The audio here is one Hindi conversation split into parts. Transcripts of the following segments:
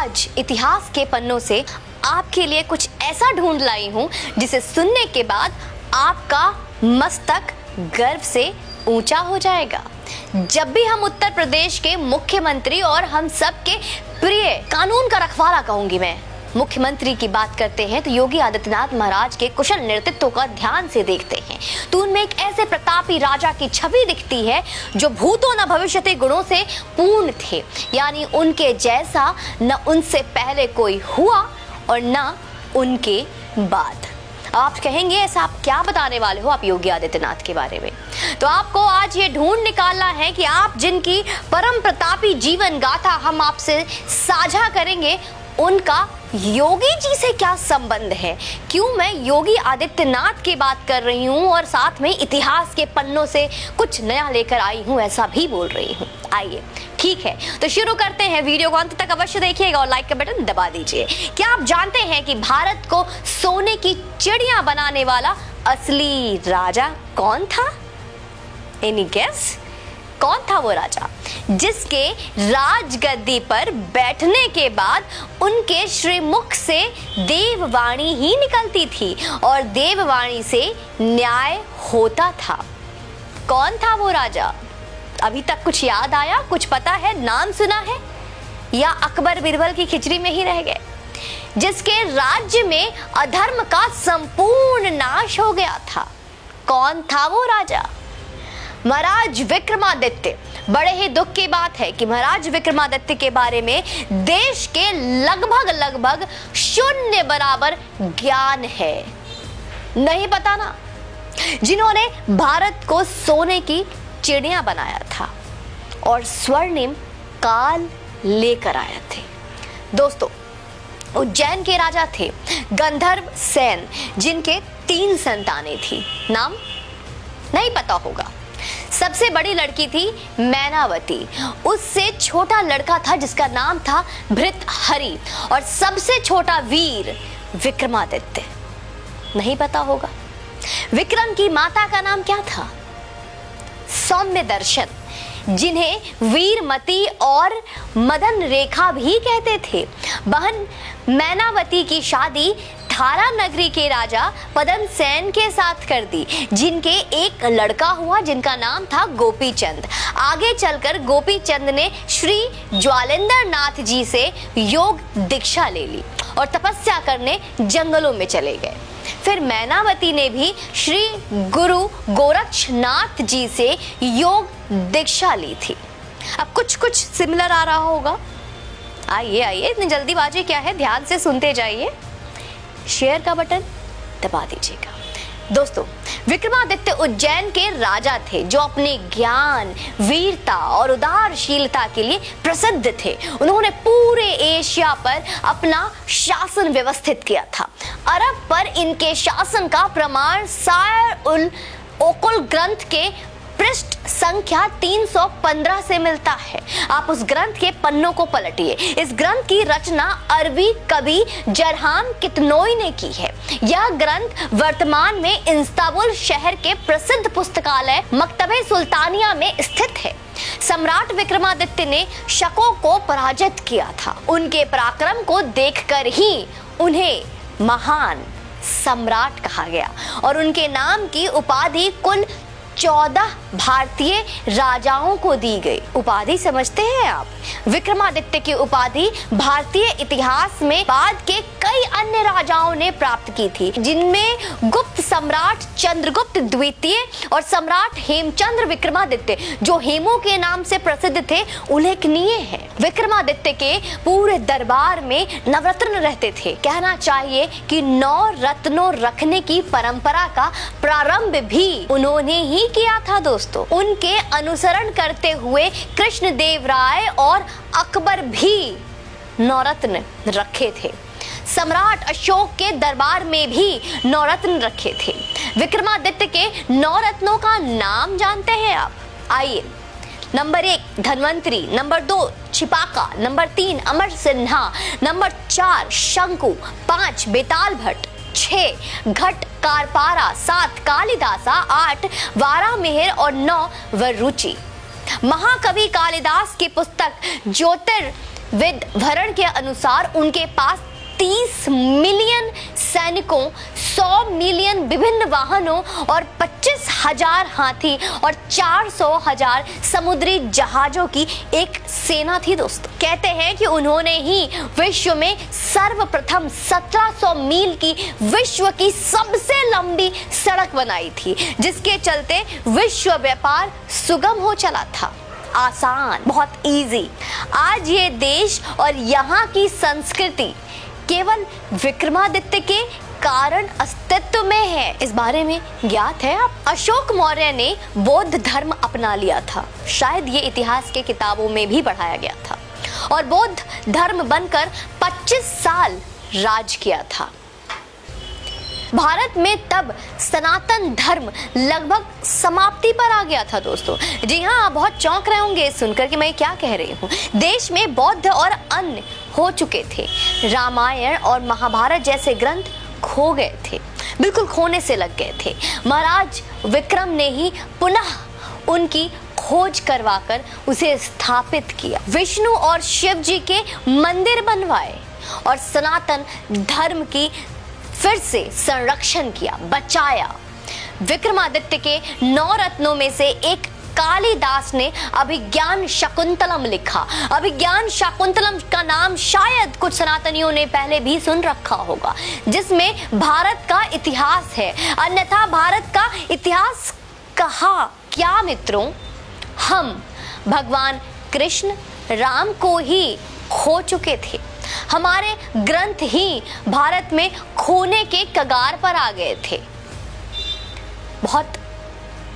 आज इतिहास के पन्नों से आपके लिए कुछ ऐसा ढूंढ लाई हूं जिसे सुनने के बाद आपका मस्तक गर्व से ऊंचा हो जाएगा। जब भी हम उत्तर प्रदेश के मुख्यमंत्री और हम सबके प्रिय कानून का रखवाला कहूंगी मैं मुख्यमंत्री की बात करते हैं तो योगी आदित्यनाथ महाराज के कुशल नेतृत्व का ध्यान से देखते हैं तो उनमें एक ऐसे प्रतापी राजा की छवि दिखती है जो भूतो न भविष्यति गुणों से पूर्ण थे, यानी उनके जैसा न उनसे पहले कोई हुआ और न उनके बाद। आप कहेंगे ऐसा आप क्या बताने वाले हो आप योगी आदित्यनाथ के बारे में, तो आपको आज ये ढूंढ निकालना है कि आप जिनकी परम प्रतापी जीवन गाथा हम आपसे साझा करेंगे उनका योगी जी से क्या संबंध है। क्यों मैं योगी आदित्यनाथ की बात कर रही हूँ और साथ में इतिहास के पन्नों से कुछ नया लेकर आई हूँ ऐसा भी बोल रही हूँ। आइए ठीक है तो शुरू करते हैं। वीडियो को अंत तक अवश्य देखिएगा और लाइक का बटन दबा दीजिए। क्या आप जानते हैं कि भारत को सोने की चिड़िया बनाने वाला असली राजा कौन था? Any guess? कौन था वो राजा जिसके राजगद्दी पर बैठने के बाद उनके श्रीमुख से देववाणी ही निकलती थी और देववाणी से न्याय होता था? कौन था वो राजा? अभी तक कुछ याद आया, कुछ पता है, नाम सुना है, या अकबर बिरबल की खिचड़ी में ही रह गए? जिसके राज्य में अधर्म का संपूर्ण नाश हो गया था, कौन था वो राजा? महाराज विक्रमादित्य। बड़े ही दुख की बात है कि महाराज विक्रमादित्य के बारे में देश के लगभग शून्य बराबर ज्ञान है। नहीं पता ना, जिन्होंने भारत को सोने की चिड़िया बनाया था और स्वर्णिम काल लेकर आए थे। दोस्तों उज्जैन के राजा थे गंधर्व सेन, जिनके 3 संतानें थी। नाम नहीं पता होगा। सबसे बड़ी लड़की थी मैनावती, उससे छोटा लड़का था जिसका नाम था भृतहरि और सबसे छोटा वीर विक्रमादित्य। नहीं पता होगा। विक्रम की माता का नाम क्या था? सौम्य दर्शन, जिन्हें वीरमती और मदन रेखा भी कहते थे। बहन मैनावती की शादी थारा नगरी के राजा पदम सेन के साथ कर दी, जिनके एक लड़का हुआ जिनका नाम था गोपी चंद। आगे चलकर गोपी चंद ने श्री ज्वालेंद्र नाथ जी से योग दीक्षा ले ली और तपस्या करने जंगलों में चले गए। फिर मैनावती ने भी श्री गुरु गोरक्षनाथ जी से योग दीक्षा ली थी। अब कुछ सिमिलर आ रहा होगा। आइए इतनी जल्दीबाजी क्या है, ध्यान से सुनते जाइए। शेयर का बटन दबा दीजिएगा। दोस्तों विक्रमादित्य उज्जैन के राजा थे जो अपने ज्ञान, वीरता और उदारशीलता के लिए प्रसिद्ध थे। उन्होंने पूरे एशिया पर अपना शासन व्यवस्थित किया था। अरब पर इनके शासन का प्रमाण सायर उल ओकुल ग्रंथ के पृष्ठ संख्या 315 से मिलता है। आप उस ग्रंथ के पन्नों को पलटिए। इस ग्रंथ की रचना अरबी कवि जरहाम कितनोई ने की है। यह ग्रंथ वर्तमान में इस्तांबुल शहर के प्रसिद्ध पुस्तकालय मकतबे सुल्तानिया में स्थित है। सम्राट विक्रमादित्य ने शकों को पराजित किया था। उनके पराक्रम को देखकर ही उन्हें महान सम्राट कहा गया और उनके नाम की उपाधि कुल 14 भारतीय राजाओं को दी गई। उपाधि समझते हैं आप? विक्रमादित्य की उपाधि भारतीय इतिहास में बाद के कई अन्य राजाओं ने प्राप्त की थी, जिनमें गुप्त सम्राट चंद्रगुप्त द्वितीय और सम्राट हेमचंद्र विक्रमादित्य, जो हेमू के नाम से प्रसिद्ध थे, उल्लेखनीय है। विक्रमादित्य के पूरे दरबार में नवरत्न रहते थे। कहना चाहिए कि 9 रत्नों रखने की परंपरा का प्रारंभ भी उन्होंने ही किया था। दोस्तों उनके अनुसरण करते हुए कृष्णदेव राय और अकबर भी 9 रत्न रखे थे। सम्राट अशोक के दरबार में भी 9 रत्न रखे थे। विक्रमादित्य के 9 रत्नों का नाम जानते हैं आप? आइए। नंबर 1 धन्वंतरी, नंबर 2 छिपाका, नंबर 3 अमर सिन्हा, नंबर 4 शंकु, 5 बेताल भट्ट, 6 घट कारपारा, 7 कालिदासा, 8 वारामिहिर और 9 वरुचि। महाकवि कालिदास की पुस्तक विवरण के अनुसार उनके पास 30 मिलियन सैनिकों, 100 मिलियन विभिन्न वाहनों और 25,000 हाथी और 400,000 समुद्री जहाजों की एक सेना थी दोस्तों। कहते हैं कि उन्होंने ही विश्व में सर्वप्रथम 1700 मील की विश्व की सबसे लंबी सड़क बनाई थी, जिसके चलते विश्व व्यापार सुगम हो चला था, आसान, बहुत इजी। आज ये देश और यहाँ की संस्कृति केवल विक्रमादित्य के कारण अस्तित्व में है। इस बारे में ज्ञात है आप? अशोक मौर्य ने बौद्ध धर्म अपना लिया था, शायद ये इतिहास के किताबों में भी पढ़ाया गया था, और बौद्ध धर्म बनकर 25 साल राज किया था। भारत में तब सनातन धर्म लगभग समाप्ति पर आ गया था दोस्तों। जी हाँ, आप बहुत चौंक रहे होंगे सुनकर कि मैं क्या कह रही हूँ। देश में बौद्ध और अन्य हो चुके थे। रामायण और महाभारत जैसे ग्रंथ खो गए थे, बिल्कुल खोने से लग गए थे। महाराज विक्रम ने ही पुनः उनकी खोज करवाकर उसे स्थापित किया, विष्णु और शिव जी के मंदिर बनवाए और सनातन धर्म की फिर से संरक्षण किया, बचाया। विक्रमादित्य के 9 रत्नों में से एक कालिदास ने अभिज्ञान शाकुंतलम लिखा। अभिज्ञान शाकुंतलम का नाम शायद कुछ सनातनियों ने पहले भी सुन रखा होगा, जिसमें भारत का इतिहास है। अन्यथा भारत का इतिहास कहा क्या मित्रों? हम भगवान कृष्ण राम को ही खो चुके थे। हमारे ग्रंथ ही भारत में खोने के कगार पर आ गए थे। बहुत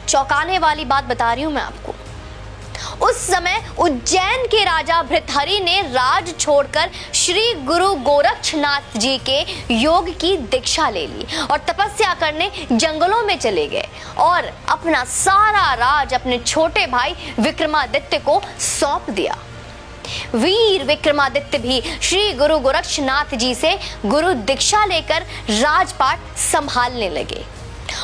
चौंकाने वाली बात बता रही हूं मैं आपको। उस समय उज्जैन के राजा भृतहरि ने राज छोड़कर श्री गुरु गोरक्षनाथ जी के योग की दीक्षा ले ली और तपस्या करने जंगलों में चले गए और अपना सारा राज अपने छोटे भाई विक्रमादित्य को सौंप दिया। वीर विक्रमादित्य भी श्री गुरु गोरक्षनाथ जी से गुरु दीक्षा लेकर राजपाट संभालने लगे।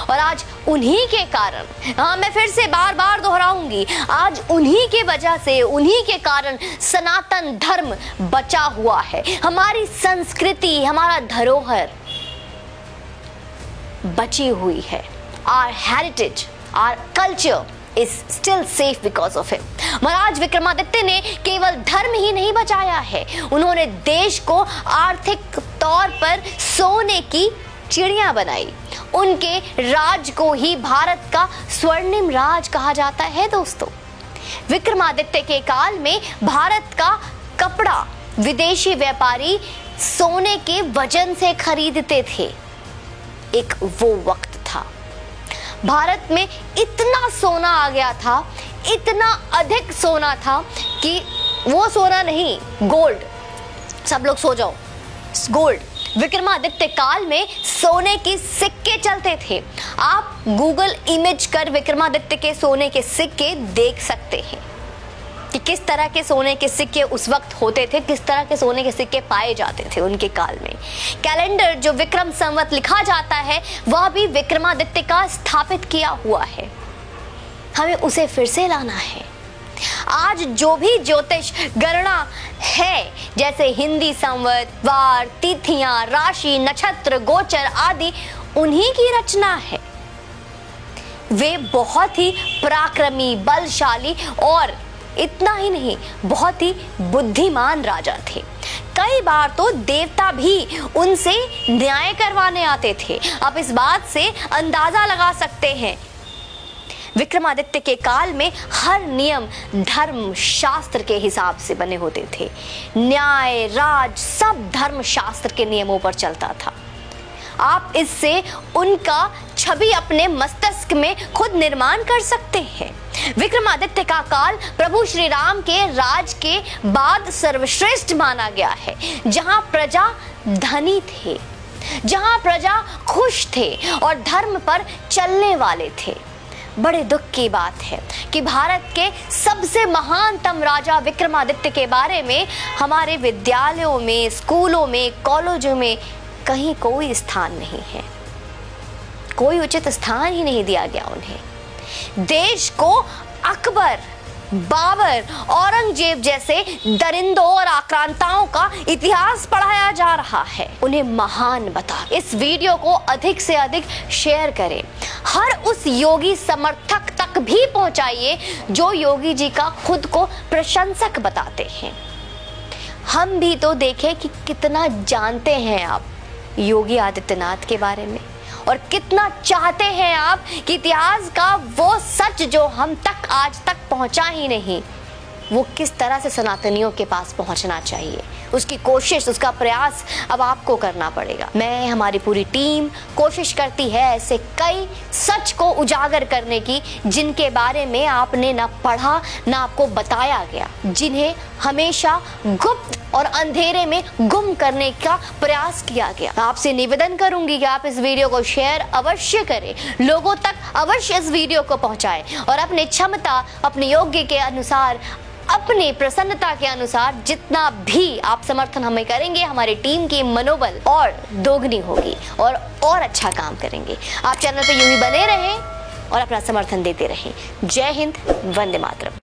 और आज उन्हीं के कारण, हाँ मैं फिर से बार बार दोहराऊंगी, आज उन्हीं के वजह से, उन्हीं के कारण सनातन धर्म बचा हुआ है। हमारी संस्कृति, हमारा धरोहर बची हुई है। Our heritage, our culture is still safe because of him। महाराज विक्रमादित्य ने केवल धर्म ही नहीं बचाया है, उन्होंने देश को आर्थिक तौर पर सोने की चिड़िया बनाई। उनके राज को ही भारत का स्वर्णिम राज कहा जाता है दोस्तों। विक्रमादित्य के काल में भारत का कपड़ा विदेशी व्यापारी सोने के वजन से खरीदते थे। एक वो वक्त था, भारत में इतना सोना आ गया था, इतना अधिक सोना था कि वो सोना नहीं, गोल्ड। सब लोग सो जाओ, गोल्ड। विक्रमादित्य काल में सोने के सिक्के चलते थे। आप गूगल इमेज कर विक्रमादित्य के सोने के सिक्के देख सकते हैं कि किस तरह के सोने के सिक्के उस वक्त होते थे, किस तरह के सोने के सिक्के पाए जाते थे उनके काल में। कैलेंडर जो विक्रम संवत लिखा जाता है वह भी विक्रमादित्य का स्थापित किया हुआ है। हमें उसे फिर से लाना है। आज जो भी ज्योतिष गणना है, जैसे हिंदी संवत, वार, तिथियां, राशि, नक्षत्र, गोचर आदि, उन्हीं की रचना है। वे बहुत ही पराक्रमी, बलशाली और इतना ही नहीं, बहुत ही बुद्धिमान राजा थे। कई बार तो देवता भी उनसे न्याय करवाने आते थे। आप इस बात से अंदाजा लगा सकते हैं। विक्रमादित्य के काल में हर नियम धर्म शास्त्र के हिसाब से बने होते थे। न्याय, राज सब धर्म शास्त्र के नियमों पर चलता था। आप इससे उनका छवि अपने मस्तिष्क में खुद निर्माण कर सकते हैं। विक्रमादित्य का काल प्रभु श्री राम के राज के बाद सर्वश्रेष्ठ माना गया है, जहां प्रजा धनी थे, जहां प्रजा खुश थे और धर्म पर चलने वाले थे। बड़े दुख की बात है कि भारत के सबसे महानतम राजा विक्रमादित्य के बारे में हमारे विद्यालयों में, स्कूलों में, कॉलेजों में कहीं कोई स्थान नहीं है। कोई उचित स्थान ही नहीं दिया गया उन्हें। देश को अकबर बाबर, औरंगजेब जैसे दरिंदों और आक्रांताओं का इतिहास पढ़ाया जा रहा है। उन्हें महान बता इस वीडियो को अधिक से अधिक शेयर करें। हर उस योगी समर्थक तक भी पहुंचाइए जो योगी जी का खुद को प्रशंसक बताते हैं। हम भी तो देखें कि कितना जानते हैं आप योगी आदित्यनाथ के बारे में, और कितना चाहते हैं आप कि इतिहास का वो सच जो हम तक आज तक पहुंचा ही नहीं, वो किस तरह से सनातनियों के पास पहुंचना चाहिए। उसकी कोशिश, उसका प्रयास अब आपको करना पड़ेगा। मैं, हमारी पूरी टीम कोशिश करती है ऐसे कई सच को उजागर करने की जिनके बारे में आपने ना पढ़ा ना आपको बताया गया, जिन्हें हमेशा गुप्त और अंधेरे में गुम करने का प्रयास किया गया। आपसे निवेदन करूंगी कि आप इस वीडियो को शेयर अवश्य करें, लोगों तक अवश्य इस वीडियो को पहुंचाएं और अपनी क्षमता, अपने योग्य के अनुसार, अपनी प्रसन्नता के अनुसार जितना भी आप समर्थन हमें करेंगे, हमारी टीम की मनोबल और दोगुनी होगी और अच्छा काम करेंगे। आप चैनल पे यूं ही बने रहें और अपना समर्थन देते रहें। जय हिंद, वंदे मातरम।